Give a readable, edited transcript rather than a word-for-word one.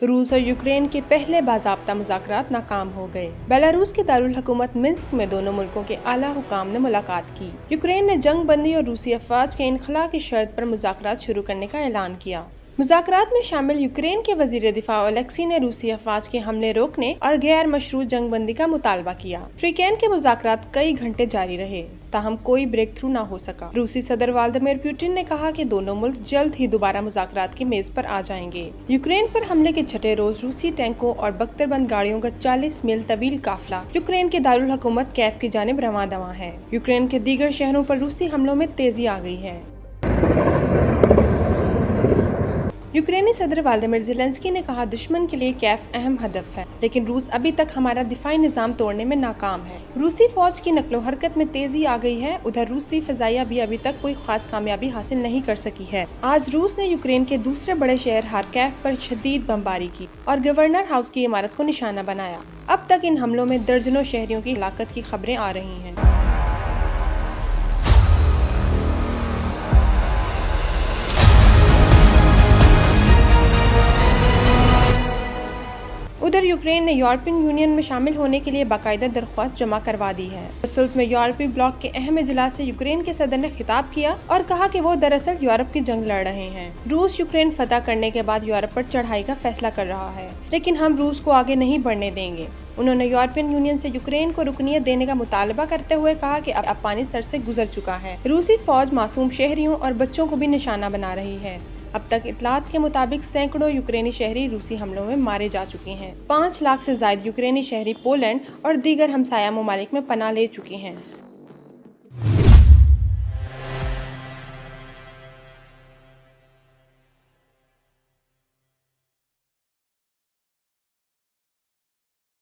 रूस और यूक्रेन के पहले बाज़ाब्ता मुज़ाकरात नाकाम हो गए। बेलारूस के दारुल हुकूमत मिन्स्क में दोनों मुल्कों के आला हुकाम ने मुलाकात की। यूक्रेन ने जंग बंदी और रूसी अफवाज के इनखला की शर्त पर मुज़ाकरात शुरू करने का ऐलान किया। मुज़ाकरात में शामिल यूक्रेन के वज़ीर दिफा ओलेक्सी ने रूसी अफवाज के हमले रोकने और गैर मशरूत जंग बंदी का मुतालबा किया। फ्रीकेन के मुज़ाकरात कई घंटे जारी रहे, ताहम कोई ब्रेक थ्रू न हो सका। रूसी सदर व्लादिमीर पुतिन ने कहा कि दोनों मुल्क जल्द ही दोबारा मुज़ाकरात की मेज पर आ जाएंगे। यूक्रेन पर हमले के छठे रोज रूसी टैंकों और बख्तरबंद गाड़ियों का 40 मील तवील काफिला यूक्रेन के दारुल हुकूमत कैफ की जानिब रवां दवा है। यूक्रेन के दीगर शहरों पर रूसी हमलों में तेजी आ गई है। यूक्रेनी सदर व्लादिमीर ज़ेलेंस्की ने कहा, दुश्मन के लिए कैफ अहम हदफ है, लेकिन रूस अभी तक हमारा दिफाई निज़ाम तोड़ने में नाकाम है। रूसी फौज की नकलो हरकत में तेजी आ गई है। उधर रूसी फजाइया भी अभी तक कोई खास कामयाबी हासिल नहीं कर सकी है। आज रूस ने यूक्रेन के दूसरे बड़े शहर हार्किव पर शदीद बमबारी की और गवर्नर हाउस की इमारत को निशाना बनाया। अब तक इन हमलों में दर्जनों शहरियों की हलाकत की खबरें आ रही हैं। उधर यूक्रेन ने यूरोपियन यूनियन में शामिल होने के लिए बाकायदा दरख्वास्त जमा करवा दी है। ब्रसेल्स में यूरोपीय ब्लॉक के अहम इजलास से यूक्रेन के सदर ने खिताब किया और कहा कि वो दरअसल यूरोप की जंग लड़ रहे हैं। रूस यूक्रेन फतह करने के बाद यूरोप पर चढ़ाई का फैसला कर रहा है, लेकिन हम रूस को आगे नहीं बढ़ने देंगे। उन्होंने यूरोपियन यूनियन से यूक्रेन को रुकनियत देने का मुतालबा करते हुए कहा कि अब पानी सर से गुजर चुका है। रूसी फौज मासूम शहरियों और बच्चों को भी निशाना बना रही है। अब तक इतलात के मुताबिक सैकड़ों यूक्रेनी शहरी रूसी हमलों में मारे जा चुके हैं। 5 लाख से ज्यादा यूक्रेनी शहरी पोलैंड और दीगर हमसाया ममालिक में पनाह ले चुके हैं।